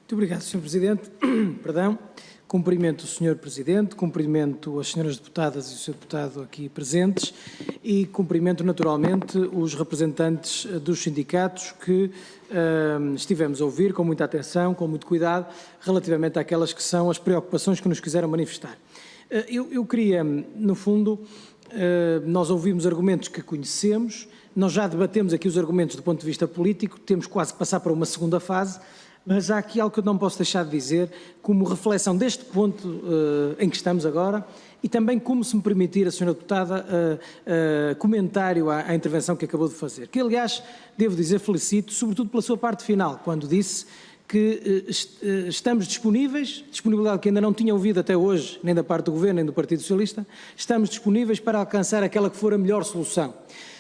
Muito obrigado, Sr. Presidente. Perdão. Cumprimento o Sr. Presidente, cumprimento as Sras. Deputadas e o Sr. Deputado aqui presentes e cumprimento naturalmente os representantes dos sindicatos que estivemos a ouvir com muita atenção, com muito cuidado, relativamente àquelas que são as preocupações que nos quiseram manifestar. Eu queria, no fundo, nós ouvimos argumentos que conhecemos, nós já debatemos aqui os argumentos do ponto de vista político, temos quase que passar para uma segunda fase, mas há aqui algo que eu não posso deixar de dizer, como reflexão deste ponto em que estamos agora, e também como, se me permitir, a Sra. Deputada, comentário à intervenção que acabou de fazer, que aliás, devo dizer, felicito, sobretudo pela sua parte final, quando disse que estamos disponíveis, disponibilidade que ainda não tinha ouvido até hoje, nem da parte do Governo, nem do Partido Socialista, estamos disponíveis para alcançar aquela que for a melhor solução.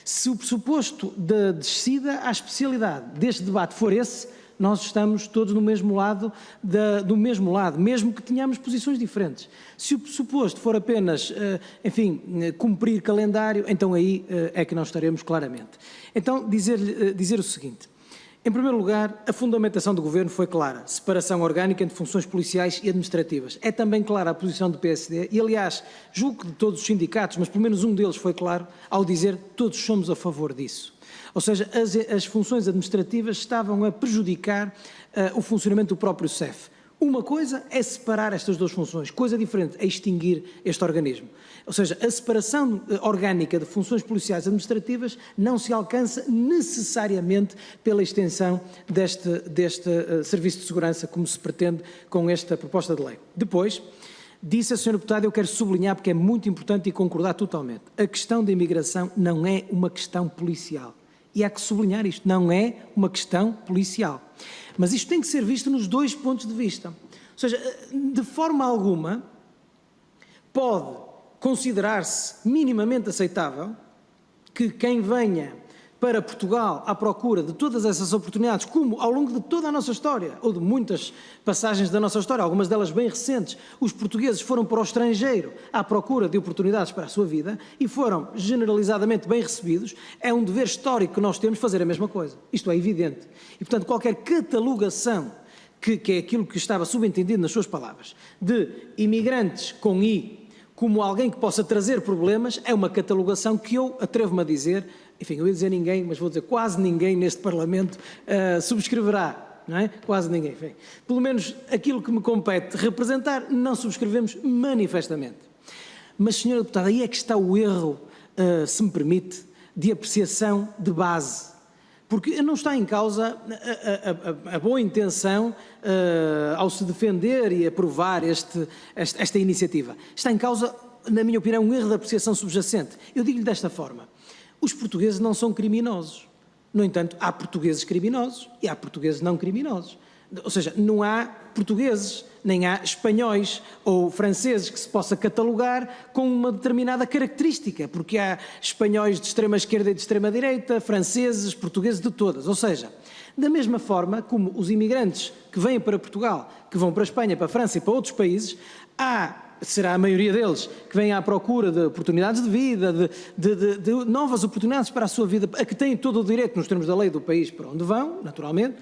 Se o pressuposto da descida à especialidade deste debate for esse, nós estamos todos no mesmo lado, do mesmo lado, mesmo que tenhamos posições diferentes. Se o pressuposto for apenas, enfim, cumprir calendário, então aí é que nós estaremos claramente. Então, dizer o seguinte. Em primeiro lugar, a fundamentação do Governo foi clara, separação orgânica entre funções policiais e administrativas. É também clara a posição do PSD e, aliás, julgo que de todos os sindicatos, mas pelo menos um deles foi claro, ao dizer todos somos a favor disso. Ou seja, as funções administrativas estavam a prejudicar o funcionamento do próprio CEF. Uma coisa é separar estas duas funções, coisa diferente é extinguir este organismo. Ou seja, a separação orgânica de funções policiais administrativas não se alcança necessariamente pela extensão deste serviço de segurança, como se pretende com esta proposta de lei. Depois, disse a Sra. Deputada, eu quero sublinhar porque é muito importante e concordar totalmente, a questão da imigração não é uma questão policial. E há que sublinhar isto, não é uma questão policial. Mas isto tem que ser visto nos dois pontos de vista. Ou seja, de forma alguma pode considerar-se minimamente aceitável que quem venha para Portugal à procura de todas essas oportunidades, como ao longo de toda a nossa história, ou de muitas passagens da nossa história, algumas delas bem recentes, os portugueses foram para o estrangeiro à procura de oportunidades para a sua vida e foram generalizadamente bem recebidos, é um dever histórico que nós temos fazer a mesma coisa. Isto é evidente. E, portanto, qualquer catalogação, que é aquilo que estava subentendido nas suas palavras, de imigrantes com I, como alguém que possa trazer problemas, é uma catalogação que eu atrevo-me a dizer, enfim, eu ia dizer ninguém, mas vou dizer quase ninguém neste Parlamento subscreverá, não é? Quase ninguém. Enfim, pelo menos aquilo que me compete representar, não subscrevemos manifestamente. Mas, Sra. Deputada, aí é que está o erro, se me permite, de apreciação de base. Porque não está em causa a boa intenção ao se defender e aprovar esta iniciativa. Está em causa, na minha opinião, um erro de apreciação subjacente. Eu digo-lhe desta forma. Os portugueses não são criminosos. No entanto, há portugueses criminosos e há portugueses não criminosos. Ou seja, não há portugueses, nem há espanhóis ou franceses que se possa catalogar com uma determinada característica, porque há espanhóis de extrema esquerda e de extrema direita, franceses, portugueses de todas. Ou seja, da mesma forma como os imigrantes que vêm para Portugal, que vão para a Espanha, para a França e para outros países, será a maioria deles que vêm à procura de oportunidades de vida, de novas oportunidades para a sua vida, a que têm todo o direito nos termos da lei do país para onde vão, naturalmente,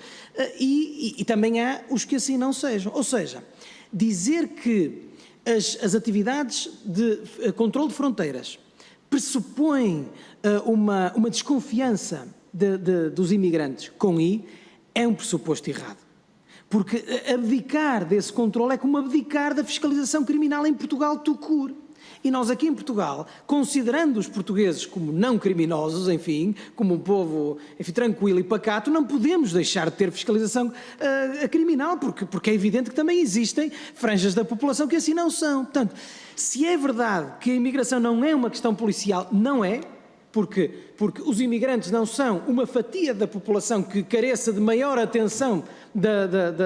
e também há os que assim não sejam. Ou seja, dizer que as atividades de controle de fronteiras pressupõem uma desconfiança dos imigrantes com I é um pressuposto errado. Porque abdicar desse controle é como abdicar da fiscalização criminal em Portugal tout court. E nós aqui em Portugal, considerando os portugueses como não criminosos, enfim, como um povo, enfim, tranquilo e pacato, não podemos deixar de ter fiscalização criminal, porque é evidente que também existem franjas da população que assim não são. Portanto, se é verdade que a imigração não é uma questão policial, não é, porque os imigrantes não são uma fatia da população que careça de maior atenção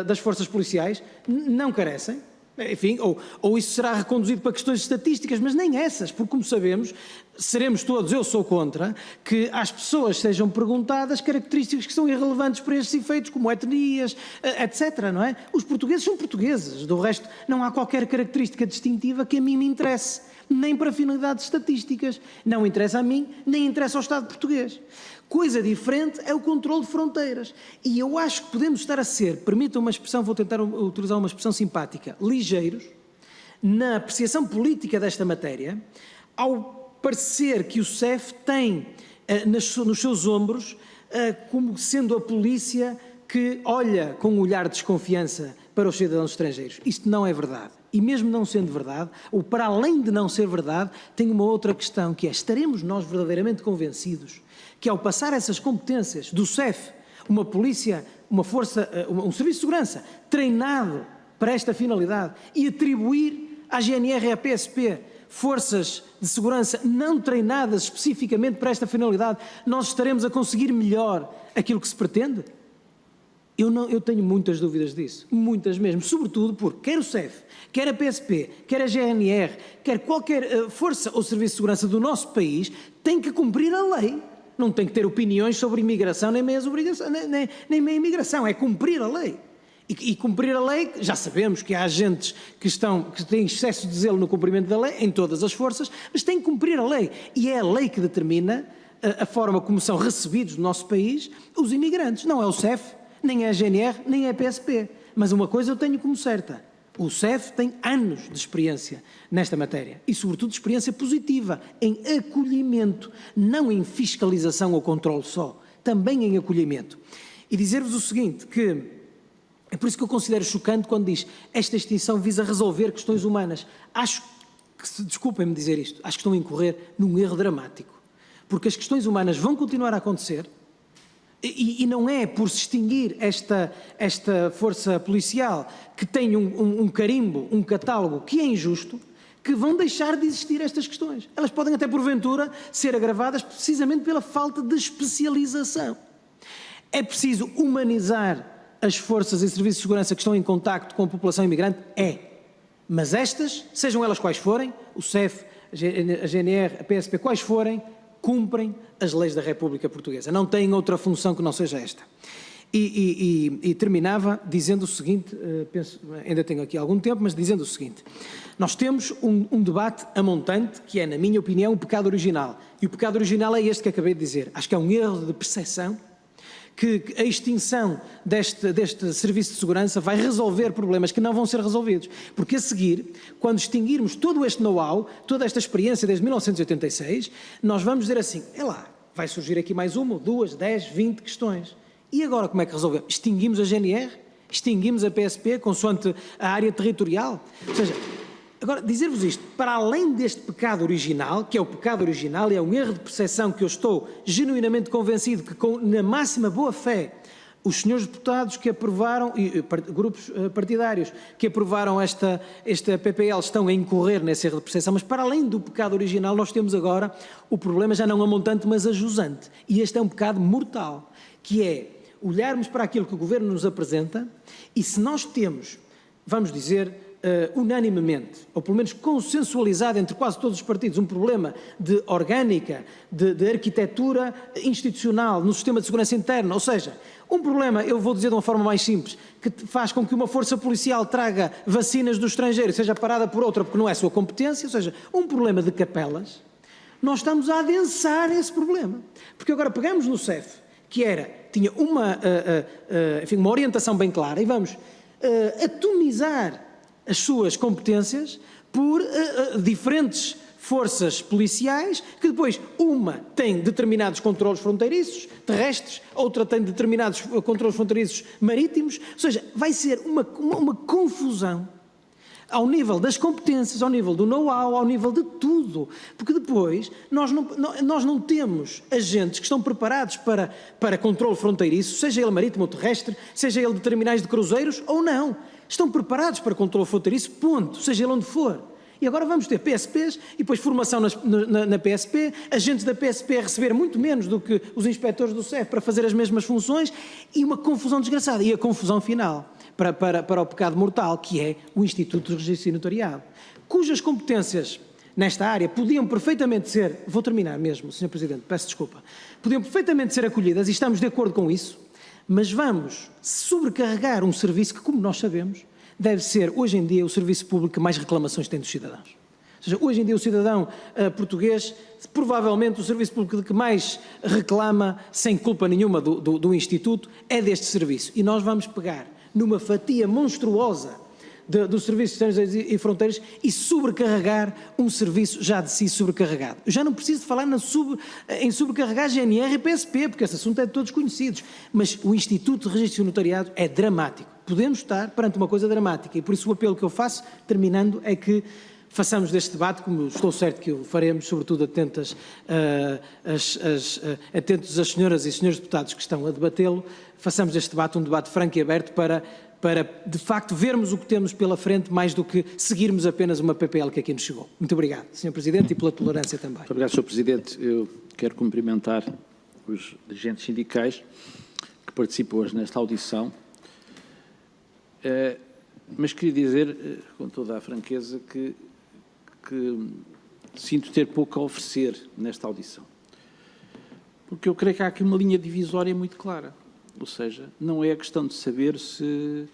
das forças policiais, não carecem, enfim, ou isso será reconduzido para questões estatísticas, mas nem essas, porque como sabemos, seremos todos, eu sou contra, que às pessoas sejam perguntadas características que são irrelevantes para estes efeitos, como etnias, etc, não é? Os portugueses são portugueses, do resto não há qualquer característica distintiva que a mim me interesse. nem para finalidades estatísticas. Não interessa a mim, nem interessa ao Estado português. Coisa diferente é o controle de fronteiras. E eu acho que podemos estar a ser, permitam uma expressão, vou tentar utilizar uma expressão simpática, ligeiros, na apreciação política desta matéria, ao parecer que o CEF tem nos seus ombros como sendo a polícia que olha com um olhar de desconfiança para os cidadãos estrangeiros. Isto não é verdade. E mesmo não sendo verdade, ou para além de não ser verdade, tem uma outra questão, que é: estaremos nós verdadeiramente convencidos que, ao passar essas competências do CEF, uma polícia, uma força, um serviço de segurança treinado para esta finalidade, e atribuir à GNR e à PSP forças de segurança não treinadas especificamente para esta finalidade, nós estaremos a conseguir melhor aquilo que se pretende? Eu tenho muitas dúvidas disso, muitas mesmo, sobretudo porque quer o CEF, quer a PSP, quer a GNR, quer qualquer força ou serviço de segurança do nosso país, tem que cumprir a lei. Não tem que ter opiniões sobre imigração nem meias obrigações, nem meia imigração, é cumprir a lei. E cumprir a lei, já sabemos que há agentes que têm excesso de zelo no cumprimento da lei, em todas as forças, mas têm que cumprir a lei. E é a lei que determina a forma como são recebidos no nosso país os imigrantes. Não é o CEF, nem é a GNR, nem é a PSP. Mas uma coisa eu tenho como certa: o CEF tem anos de experiência nesta matéria e, sobretudo, experiência positiva em acolhimento, não em fiscalização ou controle só, também em acolhimento. E dizer-vos o seguinte, que é por isso que eu considero chocante quando diz esta extinção visa resolver questões humanas. Acho que, desculpem-me dizer isto, acho que estão a incorrer num erro dramático, porque as questões humanas vão continuar a acontecer. E não é por se extinguir esta força policial que tem um carimbo, um catálogo que é injusto, que vão deixar de existir estas questões. Elas podem até porventura ser agravadas precisamente pela falta de especialização. É preciso humanizar as forças e serviços de segurança que estão em contacto com a população imigrante? É. Mas estas, sejam elas quais forem, o CEF, a GNR, a PSP, quais forem, cumprem as leis da República Portuguesa. Não têm outra função que não seja esta. E terminava dizendo o seguinte, penso, ainda tenho aqui algum tempo, mas dizendo o seguinte: nós temos um debate amontante que é, na minha opinião, o pecado original. E o pecado original é este que acabei de dizer. Acho que é um erro de percepção que a extinção deste serviço de segurança vai resolver problemas que não vão ser resolvidos. Porque a seguir, quando extinguirmos todo este know-how, toda esta experiência desde 1986, nós vamos dizer assim: é lá, vai surgir aqui mais uma, 2, 10, 20 questões. E agora como é que resolvemos? Extinguimos a GNR? Extinguimos a PSP consoante a área territorial? Ou seja, agora, dizer-vos isto, para além deste pecado original, que é o pecado original e é um erro de percepção que eu estou genuinamente convencido que, na máxima boa-fé, os senhores deputados que aprovaram, e grupos partidários que aprovaram esta PPL estão a incorrer nesse erro de percepção, mas para além do pecado original nós temos agora o problema já não a montante, mas a jusante. E este é um pecado mortal, que é olharmos para aquilo que o Governo nos apresenta e se nós temos, vamos dizer, unanimemente, ou pelo menos consensualizado entre quase todos os partidos, um problema de orgânica, de arquitetura institucional no sistema de segurança interna, ou seja, um problema, eu vou dizer de uma forma mais simples, que faz com que uma força policial traga vacinas do estrangeiro, seja parada por outra porque não é sua competência, ou seja, um problema de capelas, nós estamos a adensar esse problema. Porque agora pegamos no CEF, que tinha uma orientação bem clara, e vamos atomizar as suas competências por diferentes forças policiais, que depois uma tem determinados controlos fronteiriços terrestres, outra tem determinados controlos fronteiriços marítimos, ou seja, vai ser uma confusão ao nível das competências, ao nível do know-how, ao nível de tudo, porque depois nós não temos agentes que estão preparados para controle fronteiriço, seja ele marítimo ou terrestre, seja ele de terminais de cruzeiros ou não. Estão preparados para controle fronteiriço, ponto, seja ele onde for. E agora vamos ter PSPs e depois formação na PSP, agentes da PSP a receber muito menos do que os inspectores do CEF para fazer as mesmas funções e uma confusão desgraçada. E a confusão final para o pecado mortal, que é o Instituto de Registro e Notariado, cujas competências nesta área podiam perfeitamente ser, vou terminar mesmo, Sr. Presidente, peço desculpa, podiam perfeitamente ser acolhidas e estamos de acordo com isso, mas vamos sobrecarregar um serviço que, como nós sabemos, deve ser, hoje em dia, o serviço público que mais reclamações tem dos cidadãos. Ou seja, hoje em dia o cidadão português, provavelmente o serviço público que mais reclama, sem culpa nenhuma do Instituto, é deste serviço. E nós vamos pegar numa fatia monstruosa do Serviço de Estrangeiros e Fronteiras e sobrecarregar um serviço já de si sobrecarregado. Eu já não preciso de falar em sobrecarregar a GNR e PSP, porque esse assunto é de todos conhecidos, mas o Instituto de Registro e Notariado é dramático. Podemos estar perante uma coisa dramática e por isso o apelo que eu faço, terminando, é que façamos deste debate, como estou certo que o faremos, sobretudo atentos as senhoras e senhores deputados que estão a debatê-lo, façamos deste debate um debate franco e aberto para de facto vermos o que temos pela frente, mais do que seguirmos apenas uma PPL que aqui nos chegou. Muito obrigado, Sr. Presidente, e pela tolerância também. Muito obrigado, Sr. Presidente. Eu quero cumprimentar os dirigentes sindicais que participam hoje nesta audição, mas queria dizer, com toda a franqueza, que sinto ter pouco a oferecer nesta audição. Porque eu creio que há aqui uma linha divisória muito clara. Ou seja, não é a questão de saber se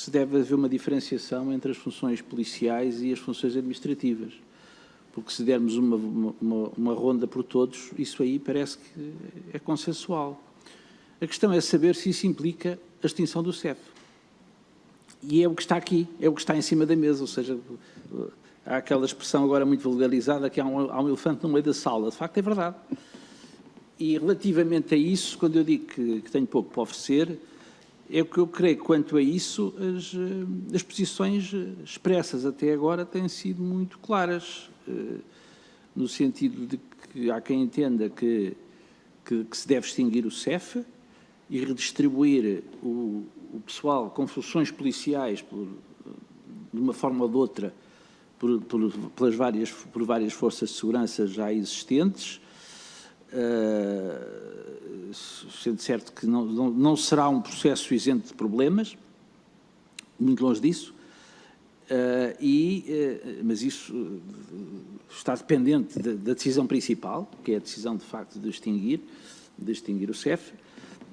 deve haver uma diferenciação entre as funções policiais e as funções administrativas. Porque se dermos uma ronda por todos, isso aí parece que é consensual. A questão é saber se isso implica a extinção do CEF. E é o que está aqui, é o que está em cima da mesa, ou seja, há aquela expressão agora muito vulgarizada que há um elefante no meio da sala. De facto é verdade. E relativamente a isso, quando eu digo que tenho pouco para oferecer, é o que eu creio que quanto a isso, as posições expressas até agora têm sido muito claras, no sentido de que há quem entenda que se deve extinguir o CEF e redistribuir o pessoal com funções policiais, de uma forma ou de outra, por várias forças de segurança já existentes, sendo certo que não será um processo isento de problemas, muito longe disso, mas isso está dependente da decisão principal, que é a decisão, de facto, de extinguir o CEF.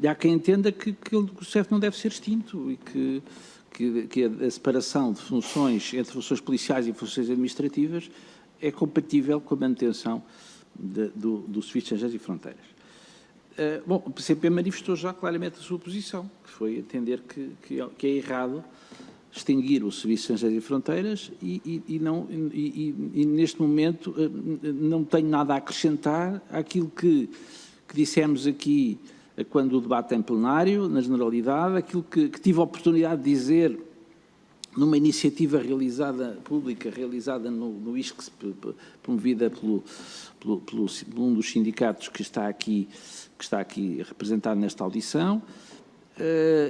E há quem entenda que o CEF não deve ser extinto e que a separação de funções entre funções policiais e funções administrativas é compatível com a manutenção do Serviço de Estrangeiros e Fronteiras. Bom, o PCP manifestou já claramente a sua posição, que foi entender que é errado extinguir o Serviço de Estrangeiros e Fronteiras e neste momento não tenho nada a acrescentar àquilo que dissemos aqui quando o debate em plenário, na generalidade, aquilo que tive a oportunidade de dizer numa iniciativa pública realizada no ISCS, promovida por um dos sindicatos que está aqui representado nesta audição,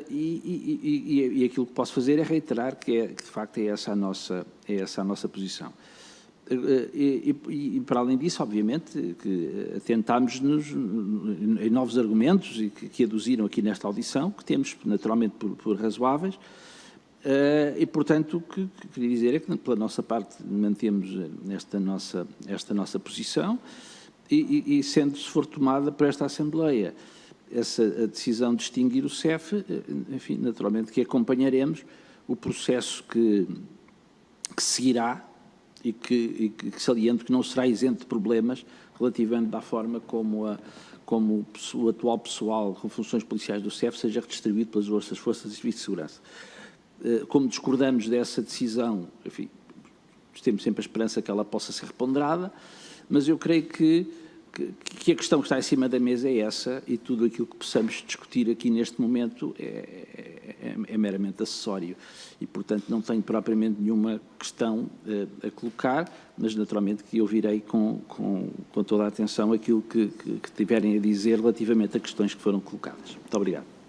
e aquilo que posso fazer é reiterar que de facto é essa a nossa posição. E para além disso, obviamente, que atentámos-nos em novos argumentos e que aduziram aqui nesta audição, que temos naturalmente por razoáveis, e portanto o que queria dizer é que pela nossa parte mantemos esta nossa posição e sendo-se for tomada por esta Assembleia a decisão de extinguir o CEF, enfim, naturalmente que acompanharemos o processo que seguirá e que saliento que não será isento de problemas relativamente à forma como o atual pessoal com funções policiais do CEF seja redistribuído pelas outras forças de serviço de segurança. Como discordamos dessa decisão, enfim, temos sempre a esperança que ela possa ser reponderada, mas eu creio que a questão que está em cima da mesa é essa e tudo aquilo que possamos discutir aqui neste momento é meramente acessório e, portanto, não tenho propriamente nenhuma questão a colocar, mas naturalmente que ouvirei com toda a atenção aquilo que tiverem a dizer relativamente a questões que foram colocadas. Muito obrigado.